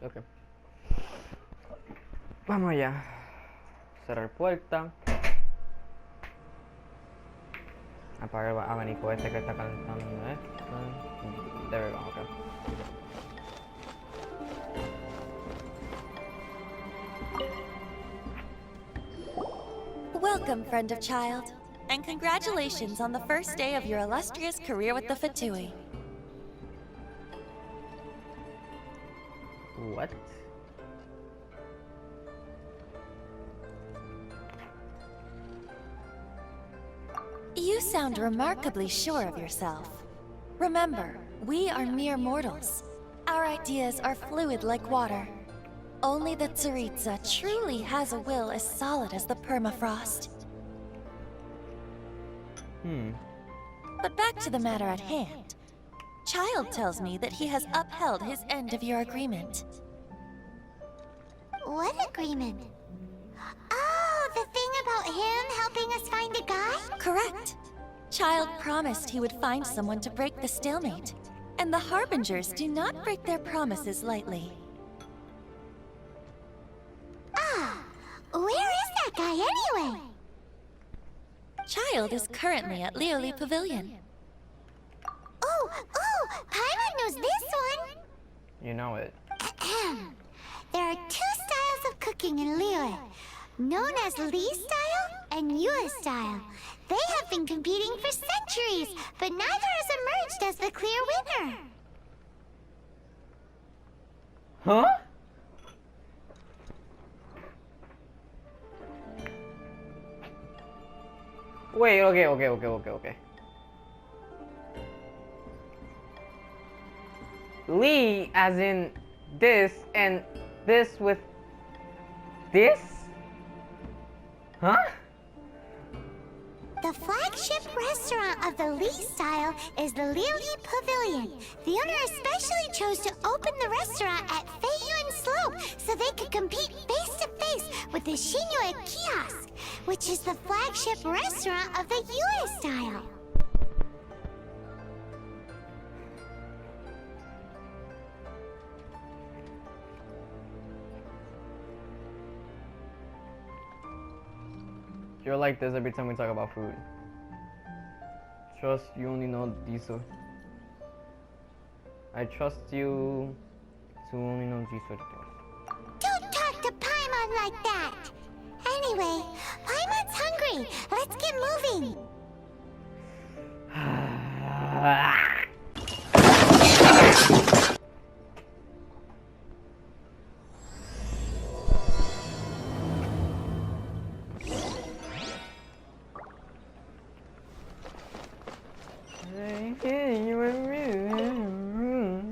Ok. Vamos allá. Cerrar puerta. Apagar el abanico este que está calentando esto. There we go, okay. Welcome, friend of child, and congratulations on the first day of your illustrious career with the Fatui. What? You sound remarkably sure of yourself. Remember, we are mere mortals. Our ideas are fluid like water. Only the Tsaritsa truly has a will as solid as the permafrost. But back to the matter at hand. Child tells me that he has upheld his end of your agreement. What agreement? Oh, the thing about him helping us find a guy? Correct. Child promised he would find someone to break the stalemate. And the Harbingers do not break their promises lightly. Ah, where is that guy anyway? Child is currently at Lioli Pavilion. Oh, Paimon knows this one. You know it. There are two styles of cooking in Liyue, known as Li style and Yue style. They have been competing for centuries, but neither has emerged as the clear winner. Huh? Wait, okay. Lee as in this and this with this? Huh? The flagship restaurant of the Li style is the Liuli Pavilion. The owner especially chose to open the restaurant at Feiyuan Slope so they could compete face-to-face with the Xinyue Kiosk, which is the flagship restaurant of the Yue style. You're like this every time we talk about food. Trust you only know Jisoo. I trust you to only know Jisoo. Don't talk to Paimon like that! Anyway, Paimon's hungry. Let's get moving.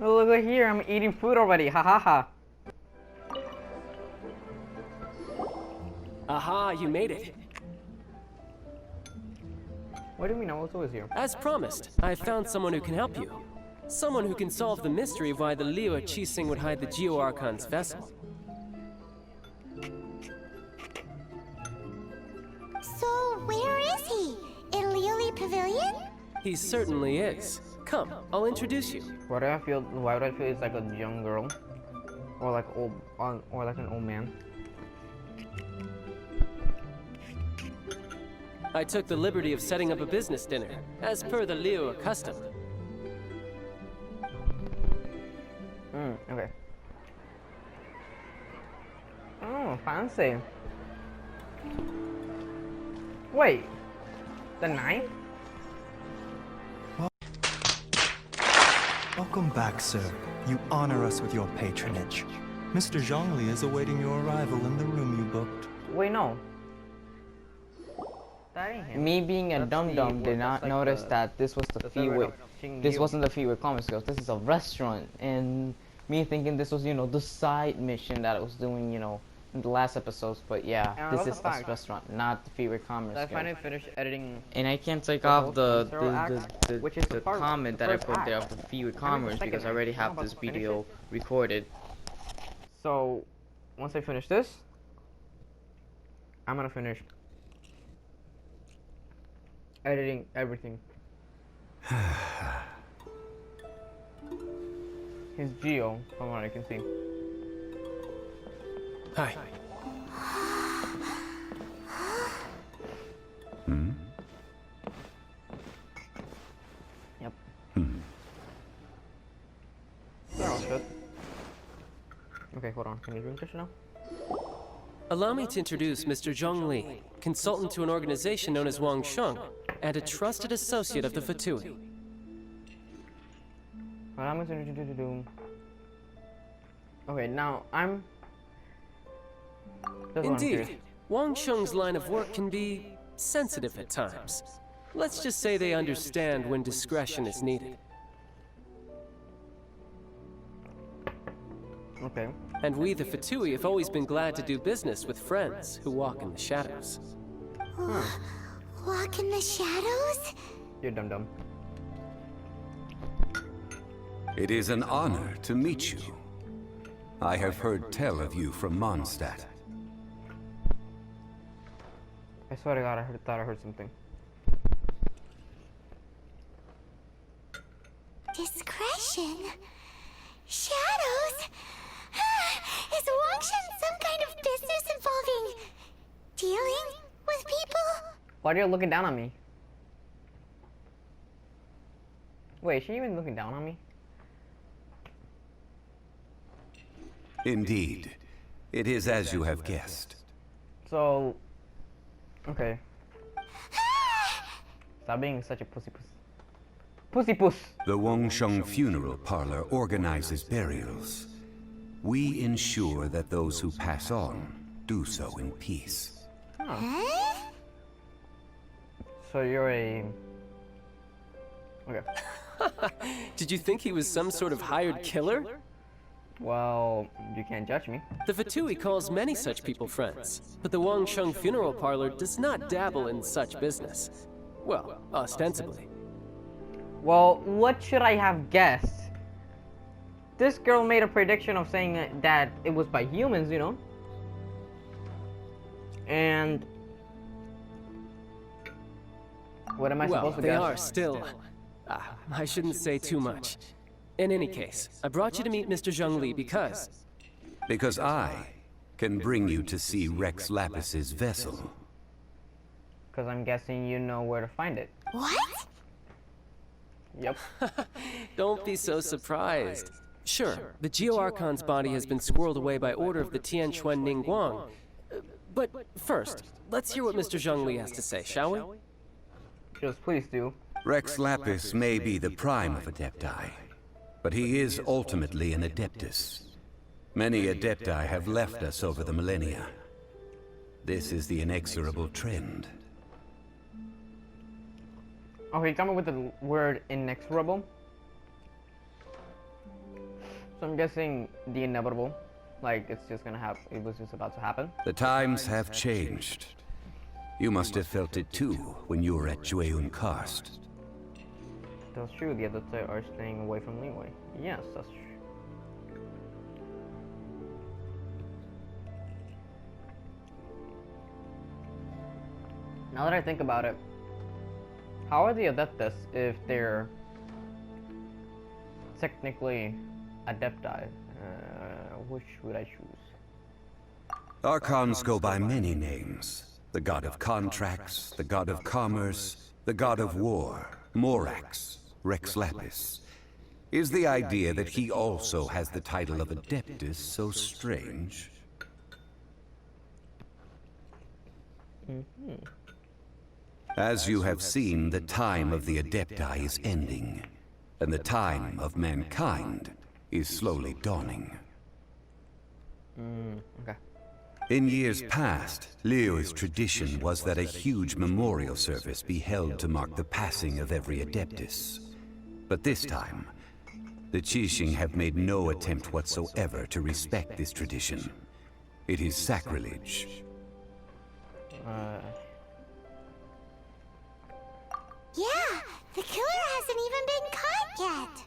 Oh, look here, I'm eating food already. Ha ha ha. Aha, you made it. What do you mean Naoto is here? As promised, I found someone who can help you. Someone who can solve the mystery of why the Liu Qixing would hide the Geo Archon's vessel. So, where is he? In Liuli Pavilion? He certainly is. Come, I'll introduce you. Why do I feel it's like a young girl? Or like old or like an old man? I took the liberty of setting up a business dinner, as per the Liu custom. Okay. Oh, fancy. Wait, the knife? Welcome back, sir. You honor us with your patronage. Mr. Zhongli is awaiting your arrival in the room you booked. Wait, no. That ain't him. Me being a dum-dum did not notice that this was the Feeway. This wasn't the Feeway Comic Skills. This is a restaurant, and me thinking this was, you know, the side mission that I was doing, you know, in the last episodes. But yeah, this is a restaurant, not the Feeway Comic Skills. I finally finished editing, and I can't take off the comment that I put there of the Feeway Commerce because I already have this video recorded. So once I finish this, I'm gonna finish editing everything. His Geo, from what I can see. Hi. Yep. They're all good. Okay, hold on. Can you drink this now? Allow me to introduce Mr. Zhongli, consultant to an organization known as Wangsheng, and a trusted associate of the Fatui. Well, I'm going to do. Okay, now I'm. Indeed, Wangsheng's line of work can be sensitive at times. Let's just say they understand when discretion is needed. Okay. And we, the Fatui, have always been glad to do business with friends who walk in the shadows. Walk in the shadows? You're dumb. It is an honor to meet you. I have heard tell of you from Mondstadt. I swear to God, thought I heard something. Discretion? Shadows? Is Wangsheng some kind of business involving dealing with people? Why are you looking down on me? Wait, is she even looking down on me? Indeed. It is as you have guessed. So, okay. Stop being such a pussy puss. Pussy puss. The Wangsheng Funeral Parlor organizes burials. We ensure that those who pass on do so in peace. Huh? So you're a... Okay. Did you think he was some sort of hired killer? Well, you can't judge me. The Fatui calls many such people friends, but the Wangsheng Funeral Parlor does not dabble in such business. Well, ostensibly. Well, what should I have guessed? This girl made a prediction of saying that it was by humans, you know? And... what am I supposed to guess? Well, they are still... I shouldn't say too much. In any case, I brought you to meet Mr. Zhongli because... Because I can bring you to see Rex Lapis's vessel. Because I'm guessing you know where to find it. What? Yep. Don't be so surprised. Sure, the Geo-Archon's body has been squirreled away by order of the Tianquan Ningguang. But first, let's hear what Mr. Zhongli has to say, shall we? Just please do. Rex Lapis may be the prime of Adepti, but he is ultimately an Adeptus. Many Adepti have left us over the millennia. This is the inexorable trend. Okay, tell me with the word inexorable. So I'm guessing the inevitable. Like, it's just gonna happen. It was just about to happen. The times have changed. You must have felt it too when you were at Jueyun Karst. That's true. The other two are staying away from Leeway. Yes, that's true. Now that I think about it, how are the Adeptus if they're technically Adepti? Which would I choose? Archons go by many names. The god of contracts, the god of commerce, the god of war, Morax, Rex Lapis. Is the idea that he also has the title of Adeptus so strange? As you have seen, the time of the Adepti is ending, and the time of mankind is slowly dawning. Okay. In years past, Leo's tradition was that a huge memorial service be held to mark the passing of every Adeptus. But this time, the Qixing have made no attempt whatsoever to respect this tradition. It is sacrilege. Yeah, the killer hasn't even been caught yet.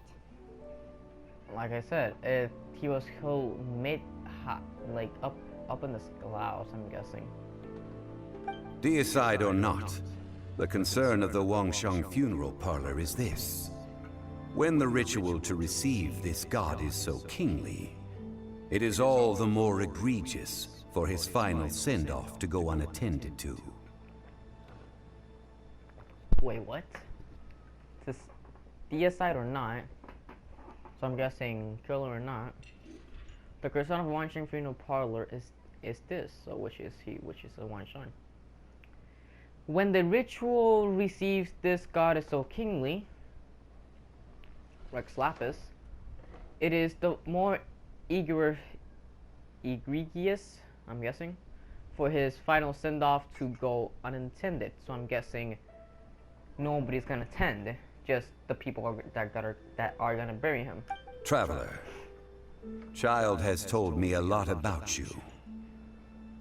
Like I said, if he was like up in the clouds, I'm guessing. Deicide or not, the concern of the Wangsheng Funeral Parlor is this. When the ritual to receive this god is so kingly, it is all the more egregious for his final send-off to go unattended to. Wait, what? Is this deicide or not? So I'm guessing killer or not. The croissant of Wanshan funeral parlor is this. So which is he? Which is the Wanshan? When the ritual receives this goddess so kingly, Rex Lapis, it is the more egregious, I'm guessing, for his final send-off to go unintended. So I'm guessing nobody's gonna attend, just the people that are gonna bury him. Traveler, Child has told me a lot about you.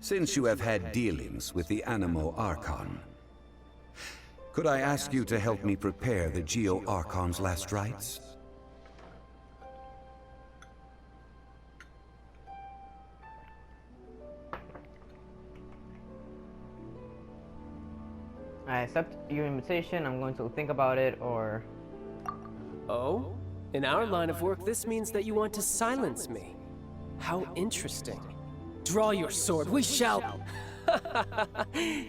Since you have had dealings with the Animo Archon, could I ask you to help me prepare the Geo Archon's last rites? I accept your invitation. I'm going to think about it, or... Oh? In our line of work, this means that you want to silence me. How interesting. Draw your sword, we shall...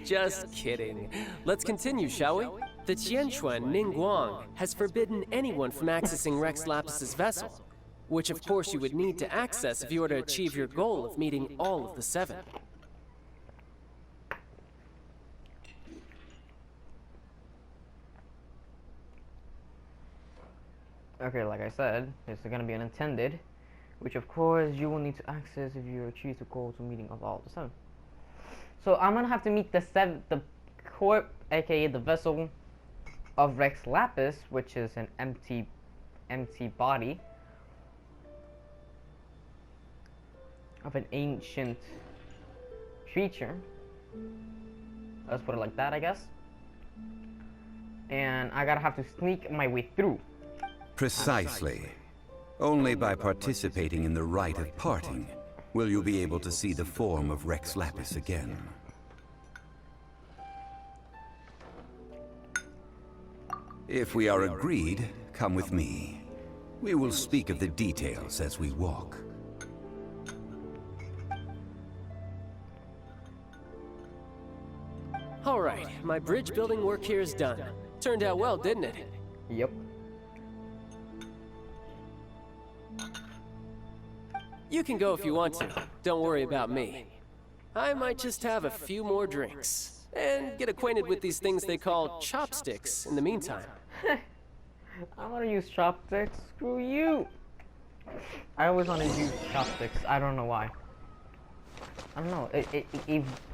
Just kidding. Let's continue, shall we? The Tianquan Ningguang has forbidden anyone from accessing Rex Lapis's vessel, which of course you would need to access if you were to achieve your goal of meeting all of the 7. Okay, like I said, it's gonna be unintended, which of course you will need to access if you achieve the goal to meeting of all the 7. So I'm gonna have to meet the corp, aka the vessel of Rex Lapis, which is an empty body of an ancient creature. Let's put it like that, I guess. And I gotta have to sneak my way through. Precisely. Only by participating in the rite of parting will you be able to see the form of Rex Lapis again. If we are agreed, come with me. We will speak of the details as we walk. All right, my bridge building work here is done. Turned out well, didn't it? Yep. You can go if you want to. Don't worry about me. I might just have a few more drinks. And get acquainted with these things they call chopsticks in the meantime. I want to use chopsticks. Screw you. I always want to use chopsticks. I don't know why. I don't know.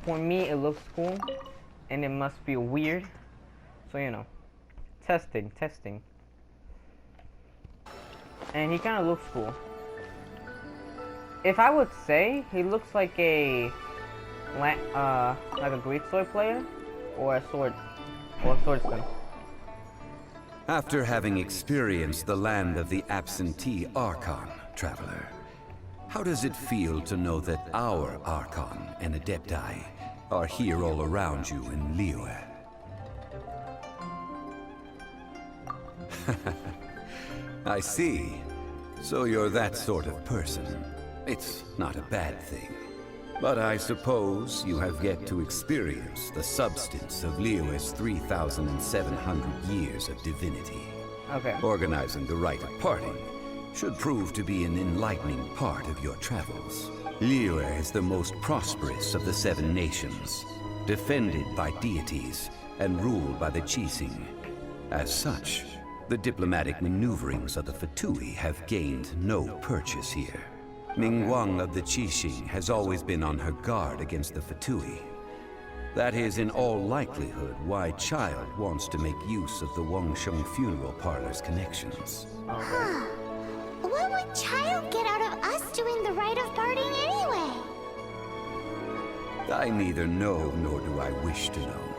For me, it looks cool. And it must be weird. So, you know. Testing. And he kind of looks cool. If I would say, he looks like a great sword player, or a swordsman. After having experienced the land of the absentee Archon, Traveler, how does it feel to know that our Archon and Adepti are here all around you in Liyue? I see. So you're that sort of person. It's not a bad thing. But I suppose you have yet to experience the substance of Liyue's 3,700 years of divinity. Okay. Organizing the rite of parting should prove to be an enlightening part of your travels. Liyue is the most prosperous of the 7 nations, defended by deities and ruled by the Qixing. As such, the diplomatic maneuverings of the Fatui have gained no purchase here. Ningguang of the Qixing has always been on her guard against the Fatui. That is in all likelihood why Child wants to make use of the Wangsheng funeral parlor's connections. Huh. What would Child get out of us doing the rite of parting anyway? I neither know nor do I wish to know.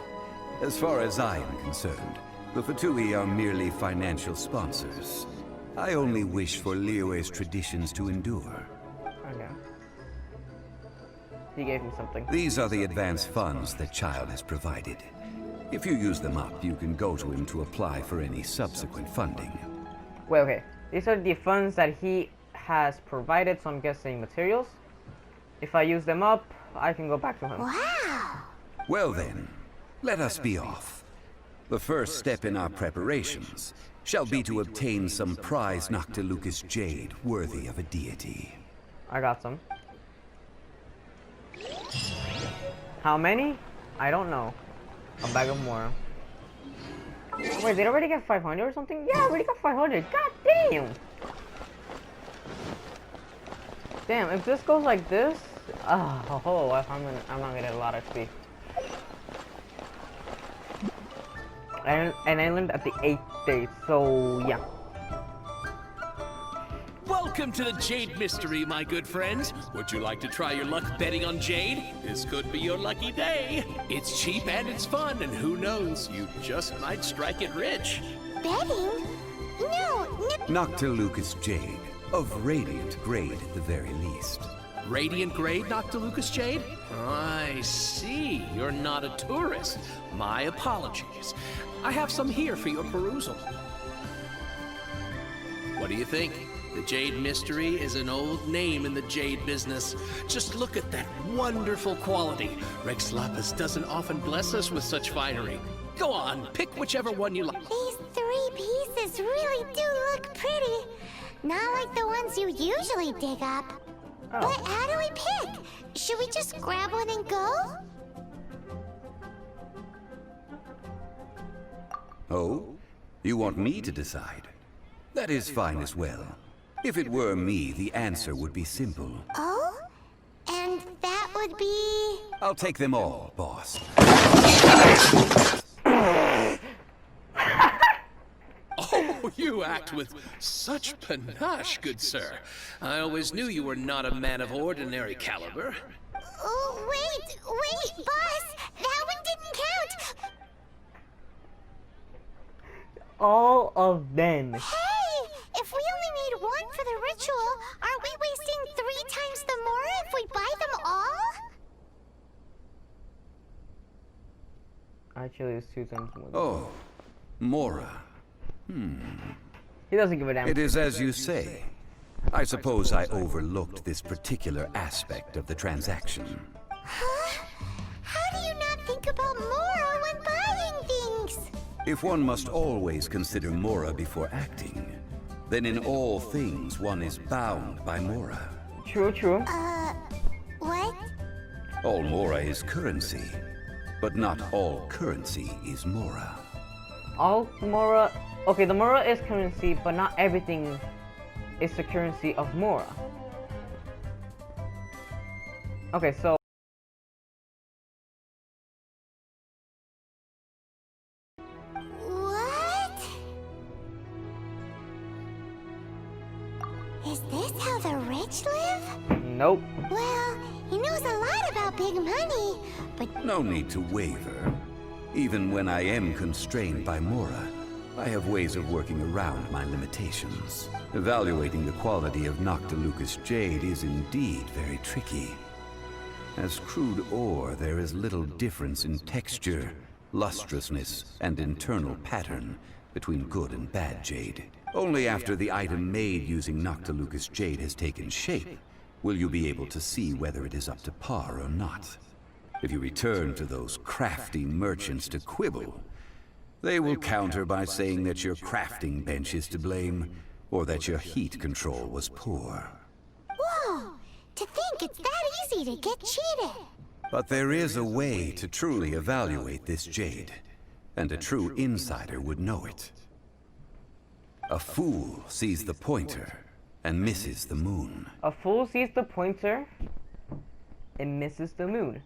As far as I am concerned, the Fatui are merely financial sponsors. I only wish for Liyue's traditions to endure. Okay. He gave me something. These are the advance funds that Child has provided. If you use them up, you can go to him to apply for any subsequent funding. Wait, okay. These are the funds that he has provided, so I'm guessing materials? If I use them up, I can go back to him. Wow. Well then, let us be off. The first step in our preparations shall be to obtain some prize Noctilucous jade worthy of a deity. I got some. How many? I don't know. A bag of more. Wait, did I already get 500 or something? Yeah, I already got 500. God damn! Damn, if this goes like this, I'm gonna get a lot of XP. And I learned at the 8th day, so yeah. Welcome to the Jade Mystery, my good friends. Would you like to try your luck betting on Jade? This could be your lucky day. It's cheap and it's fun, and who knows, you just might strike it rich. Betting? No. Noctilucous jade, of radiant grade at the very least. Radiant grade, Noctilucous Jade? I see. You're not a tourist. My apologies. I have some here for your perusal. What do you think? The Jade Mystery is an old name in the jade business. Just look at that wonderful quality. Rex Lapis doesn't often bless us with such finery. Go on, pick whichever one you like. These 3 pieces really do look pretty. Not like the ones you usually dig up. Oh. But how do we pick? Should we just grab one and go? Oh? You want me to decide? That is fine as well. If it were me, the answer would be simple. Oh? And that would be... I'll take them all, boss. Oh, you act with such panache, good sir. I always knew you were not a man of ordinary caliber. Oh, wait, boss! That one didn't count! All of them. Hey! If we only need one for the ritual, aren't we wasting 3 times the more if we buy them all? Actually, it's 2 times more. Oh, Mora. He doesn't give a damn. It is as you say. I suppose I overlooked this particular aspect of the transaction. Huh? How do you not think about Mora when buying things? If one must always consider Mora before acting, then in all things one is bound by Mora. True. What? All Mora is currency, but not all currency is Mora. All Mora. Okay, the Mora is currency, but not everything is the currency of Mora. Okay, so. What? Is this how the rich live? Nope. Well, he knows a lot about big money, but No need to waver. Even when I am constrained by Mora, I have ways of working around my limitations. Evaluating the quality of Noctilucous jade is indeed very tricky. As crude ore, there is little difference in texture, lustrousness, and internal pattern between good and bad jade. Only after the item made using Noctilucous jade has taken shape will you be able to see whether it is up to par or not. If you return to those crafty merchants to quibble, they will counter by saying that your crafting bench is to blame, or that your heat control was poor. whoa! To think it's that easy to get cheated. But there is a way to truly evaluate this jade, and a true insider would know it. A fool sees the pointer and misses the moon. A fool sees the pointer and misses the moon.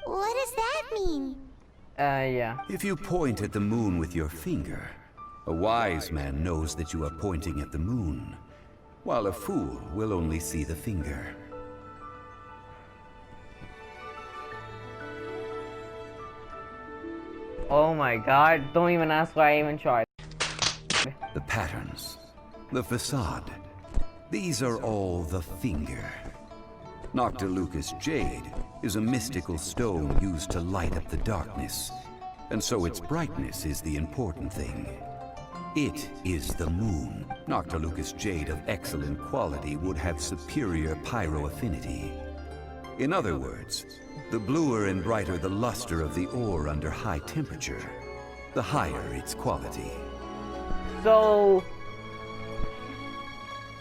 What does that mean? Yeah. If you point at the moon with your finger, a wise man knows that you are pointing at the moon, while a fool will only see the finger. Oh my god, don't even ask why I even tried. The patterns, the facade, these are all the finger. Noctilucous jade is a mystical stone used to light up the darkness, and so its brightness is the important thing. It is the moon. Noctilucous jade of excellent quality would have superior pyro affinity. In other words, the bluer and brighter the luster of the ore under high temperature, the higher its quality. So...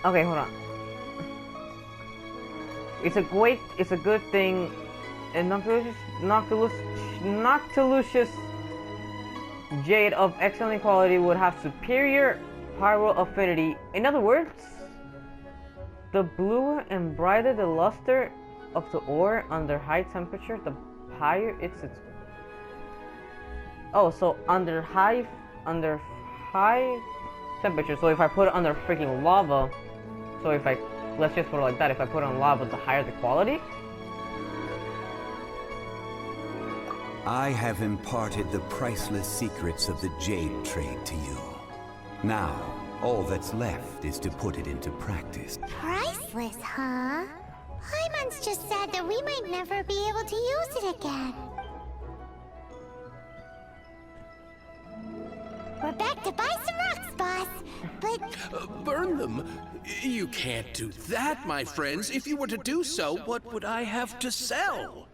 Okay, hold on. It's a good thing, and Noctilucous jade of excellent quality would have superior pyro affinity. In other words, the bluer and brighter the luster of the ore under high temperature, the higher its. Oh, so under high temperature. So if I put it under freaking lava, so if I let's just put it like that, if I put it on lava, the higher the quality. I have imparted the priceless secrets of the jade trade to you. Now, all that's left is to put it into practice. Priceless, huh? Paimon's just sad that we might never be able to use it again. We're back to buy some rocks, boss. But... burn them? You can't do that, my friends. If you were to do so, what would I have to sell?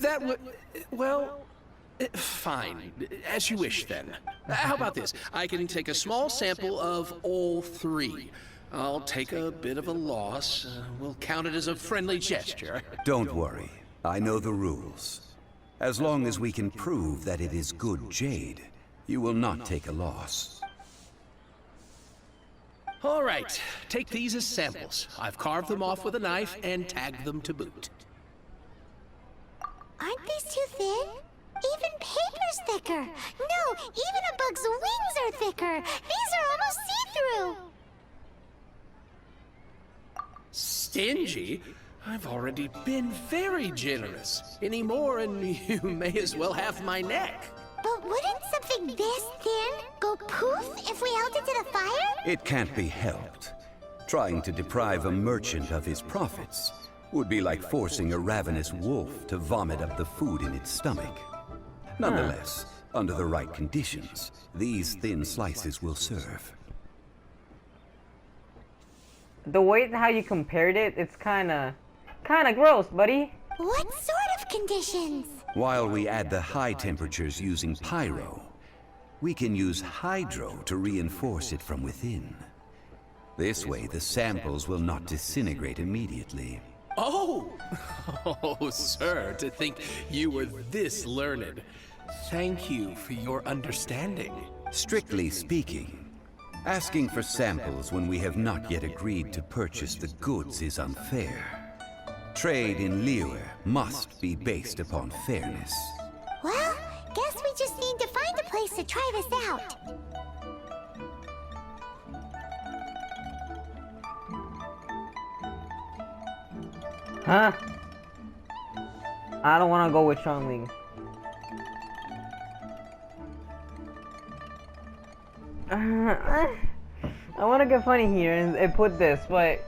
That would... well... fine. As you wish, then. How about this? I can take a small sample of all three. I'll take a bit of a loss. We'll count it as a friendly gesture. Don't worry. I know the rules. As long as we can prove that it is good jade, you will not take a loss. All right. Take these as samples. I've carved them off with a knife and tagged them to boot. Aren't these too thin? Even paper's thicker. No, even a bug's wings are thicker. These are almost see-through. Stingy? I've already been very generous. Any more and you may as well have my neck. But wouldn't something this thin go poof if we held it to the fire? It can't be helped. Trying to deprive a merchant of his profits would be like forcing a ravenous wolf to vomit up the food in its stomach. Nonetheless, under the right conditions, these thin slices will serve. The way how you compared it, it's kinda gross, buddy. What sort of conditions? While we add the high temperatures using pyro, we can use hydro to reinforce it from within. This way, the samples will not disintegrate immediately. Oh! Oh, sir, to think you were this learned. Thank you for your understanding. Strictly speaking, asking for samples when we have not yet agreed to purchase the goods is unfair. Trade in Liyue must be based upon fairness. Well, guess we just need to find a place to try this out. Huh? I don't want to go with Zhongli. I want to get funny here and put this, but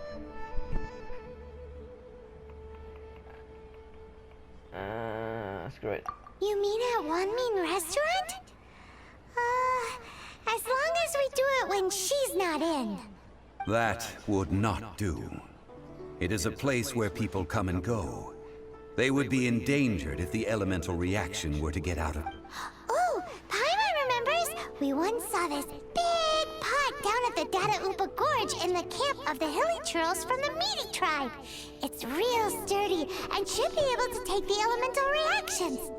screw it. You mean at One Mean Restaurant? As long as we do it when she's not in. That would not do. It is a place where people come and go. They would be endangered if the elemental reaction were to get out of... Oh, Paimon remembers! We once saw this big pot down at the Dada Upa Gorge in the camp of the hilly churls from the Meaty tribe. It's real sturdy and should be able to take the elemental reactions.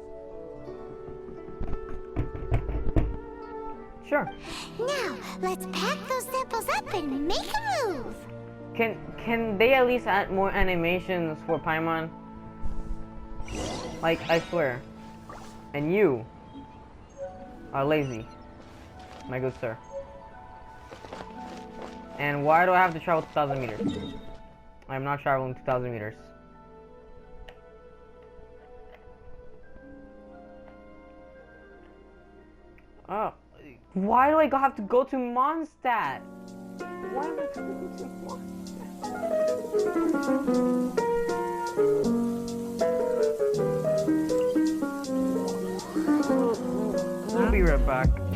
Sure. Now, let's pack those samples up and make a move. Can they at least add more animations for Paimon? Like, I swear. And you are lazy, my good sir. And why do I have to travel 2,000 meters? I'm not traveling 2,000 meters. Oh, why do I have to go to Mondstadt? Why am I going to Mondstadt? We'll be right back.